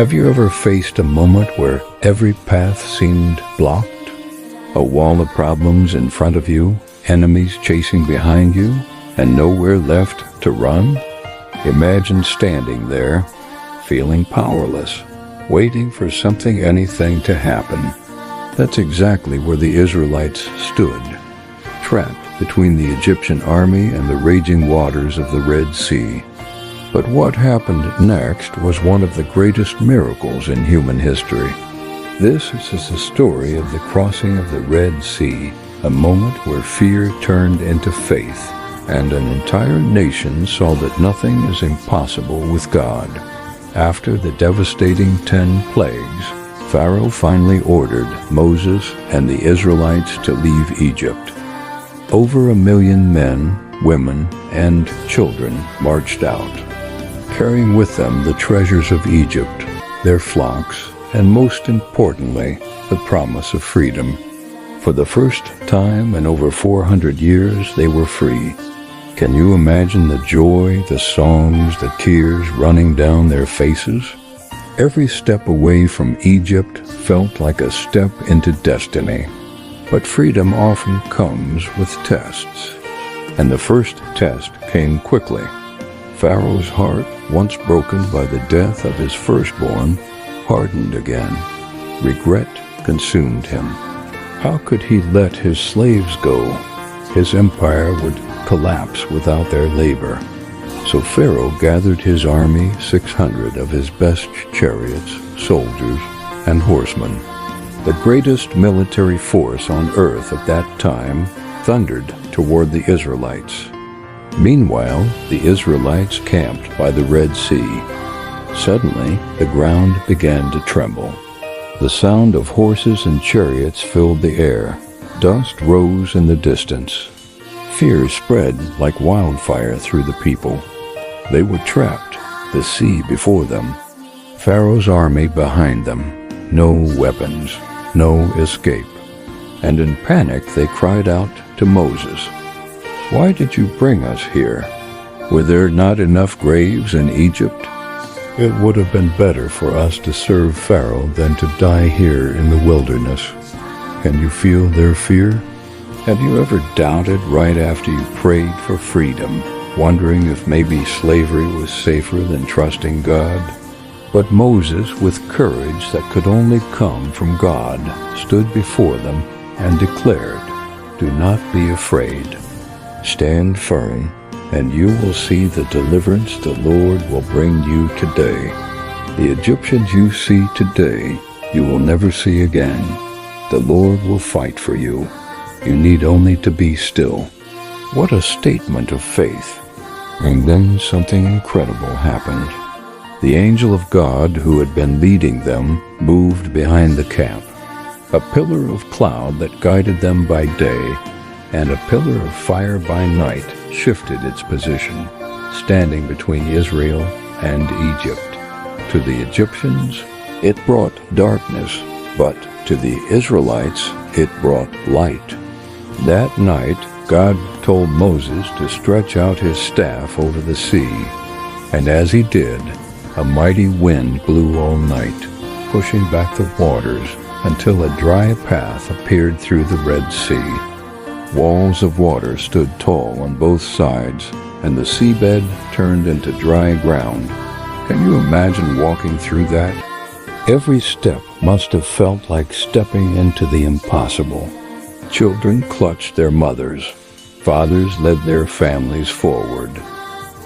Have you ever faced a moment where every path seemed blocked? A wall of problems in front of you, enemies chasing behind you, and nowhere left to run? Imagine standing there, feeling powerless, waiting for anything to happen. That's exactly where the Israelites stood, trapped between the Egyptian army and the raging waters of the Red Sea. But what happened next was one of the greatest miracles in human history. This is the story of the crossing of the Red Sea, a moment where fear turned into faith, and an entire nation saw that nothing is impossible with God. After the devastating 10 plagues, Pharaoh finally ordered Moses and the Israelites to leave Egypt. Over 1 million men, women, and children marched out, carrying with them the treasures of Egypt, their flocks, and most importantly, the promise of freedom. For the first time in over 400 years, they were free. Can you imagine the joy, the songs, the tears running down their faces? Every step away from Egypt felt like a step into destiny. But freedom often comes with tests. And the first test came quickly. Pharaoh's heart, once broken by the death of his firstborn, hardened again. Regret consumed him. How could he let his slaves go? His empire would collapse without their labor. So Pharaoh gathered his army, 600 of his best chariots, soldiers, and horsemen. The greatest military force on earth at that time thundered toward the Israelites. Meanwhile, the Israelites camped by the Red Sea. Suddenly, the ground began to tremble. The sound of horses and chariots filled the air. Dust rose in the distance. Fear spread like wildfire through the people. They were trapped, the sea before them, Pharaoh's army behind them. No weapons, no escape. And in panic they cried out to Moses, "Why did you bring us here? Were there not enough graves in Egypt? It would have been better for us to serve Pharaoh than to die here in the wilderness." Can you feel their fear? Have you ever doubted right after you prayed for freedom, wondering if maybe slavery was safer than trusting God? But Moses, with courage that could only come from God, stood before them and declared, "Do not be afraid. Stand firm, and you will see the deliverance the Lord will bring you today. The Egyptians you see today, you will never see again. The Lord will fight for you. You need only to be still." What a statement of faith. And then something incredible happened. The angel of God who had been leading them moved behind the camp. A pillar of cloud that guided them by day and a pillar of fire by night shifted its position, standing between Israel and Egypt. To the Egyptians, it brought darkness, but to the Israelites, it brought light. That night, God told Moses to stretch out his staff over the sea, and as he did, a mighty wind blew all night, pushing back the waters until a dry path appeared through the Red Sea. Walls of water stood tall on both sides, and the seabed turned into dry ground. Can you imagine walking through that? Every step must have felt like stepping into the impossible. Children clutched their mothers. Fathers led their families forward.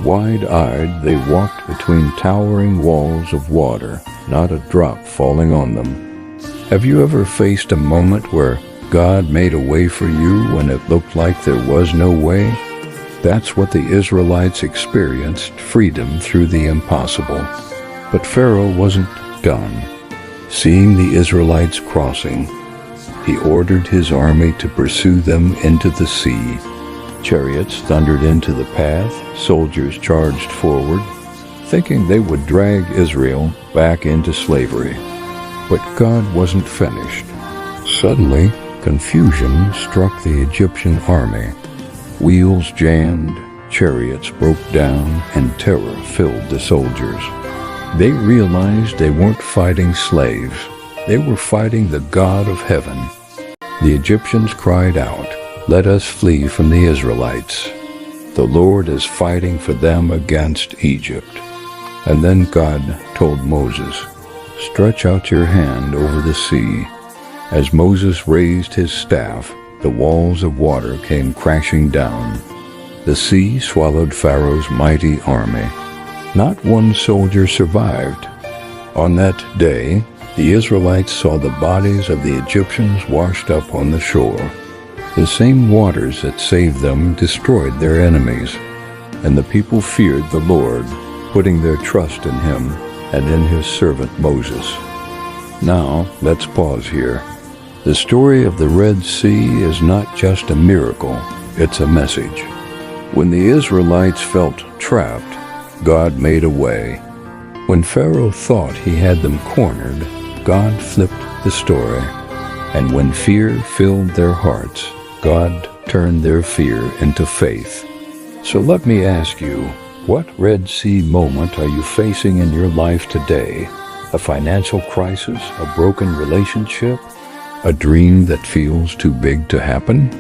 Wide-eyed, they walked between towering walls of water, not a drop falling on them. Have you ever faced a moment where God made a way for you when it looked like there was no way? That's what the Israelites experienced, freedom through the impossible. But Pharaoh wasn't done. Seeing the Israelites crossing, he ordered his army to pursue them into the sea. Chariots thundered into the path, soldiers charged forward, thinking they would drag Israel back into slavery. But God wasn't finished. Suddenly, confusion struck the Egyptian army. Wheels jammed, chariots broke down, and terror filled the soldiers. They realized they weren't fighting slaves. They were fighting the God of heaven. The Egyptians cried out, "Let us flee from the Israelites. The Lord is fighting for them against Egypt." And then God told Moses, "Stretch out your hand over the sea." As Moses raised his staff, the walls of water came crashing down. The sea swallowed Pharaoh's mighty army. Not one soldier survived. On that day, the Israelites saw the bodies of the Egyptians washed up on the shore. The same waters that saved them destroyed their enemies, and the people feared the Lord, putting their trust in him and in his servant Moses. Now, let's pause here. The story of the Red Sea is not just a miracle, it's a message. When the Israelites felt trapped, God made a way. When Pharaoh thought he had them cornered, God flipped the story. And when fear filled their hearts, God turned their fear into faith. So let me ask you, what Red Sea moment are you facing in your life today? A financial crisis, a broken relationship, a dream that feels too big to happen?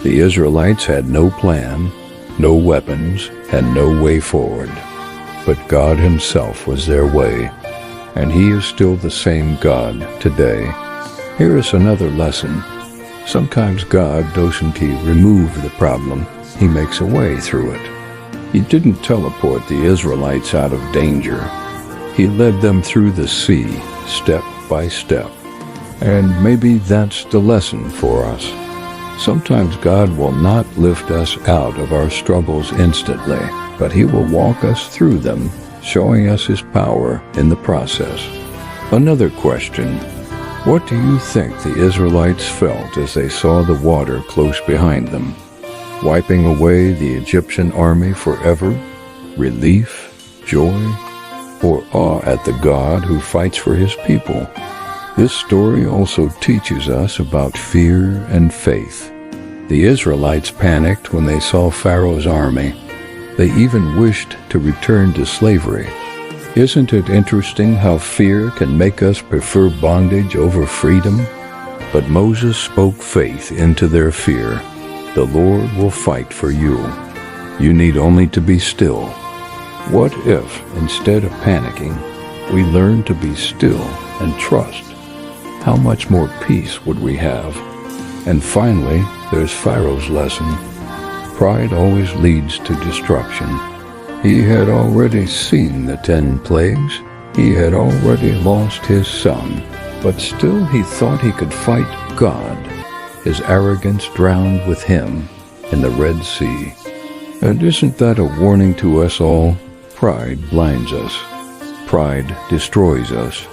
The Israelites had no plan, no weapons, and no way forward. But God himself was their way, and he is still the same God today. Here is another lesson. Sometimes God doesn't remove the problem, he makes a way through it. He didn't teleport the Israelites out of danger. He led them through the sea, step by step. And maybe that's the lesson for us. Sometimes God will not lift us out of our struggles instantly, but he will walk us through them, showing us his power in the process. Another question. What do you think the Israelites felt as they saw the water close behind them? Wiping away the Egyptian army forever? Relief? Joy? Or awe at the God who fights for his people? This story also teaches us about fear and faith. The Israelites panicked when they saw Pharaoh's army. They even wished to return to slavery. Isn't it interesting how fear can make us prefer bondage over freedom? But Moses spoke faith into their fear. The Lord will fight for you. You need only to be still. What if, instead of panicking, we learn to be still and trust? How much more peace would we have? And finally, there's Pharaoh's lesson. Pride always leads to destruction. He had already seen the 10 plagues. He had already lost his son. But still he thought he could fight God. His arrogance drowned with him in the Red Sea. And isn't that a warning to us all? Pride blinds us. Pride destroys us.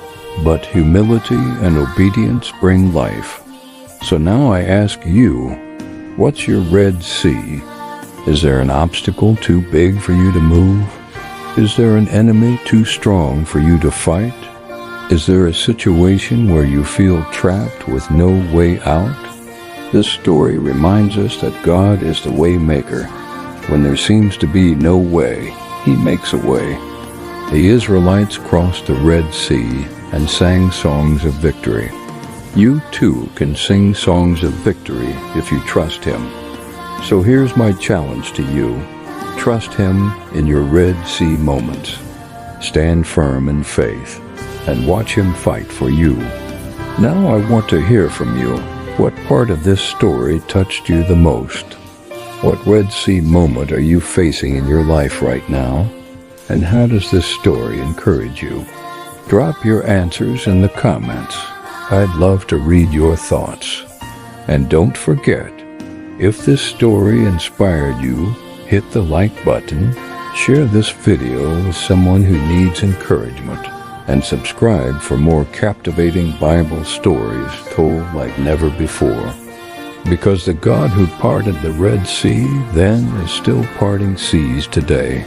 But humility and obedience bring life. So now I ask you, what's your Red Sea? Is there an obstacle too big for you to move? Is there an enemy too strong for you to fight? Is there a situation where you feel trapped with no way out? This story reminds us that God is the way maker. When there seems to be no way, he makes a way. The Israelites crossed the Red Sea and sang songs of victory. You too can sing songs of victory if you trust him. So here's my challenge to you. Trust him in your Red Sea moments. Stand firm in faith and watch him fight for you. Now I want to hear from you. What part of this story touched you the most? What Red Sea moment are you facing in your life right now? And how does this story encourage you? Drop your answers in the comments. I'd love to read your thoughts. And don't forget, if this story inspired you, hit the like button, share this video with someone who needs encouragement, and subscribe for more captivating Bible stories told like never before. Because the God who parted the Red Sea then is still parting seas today.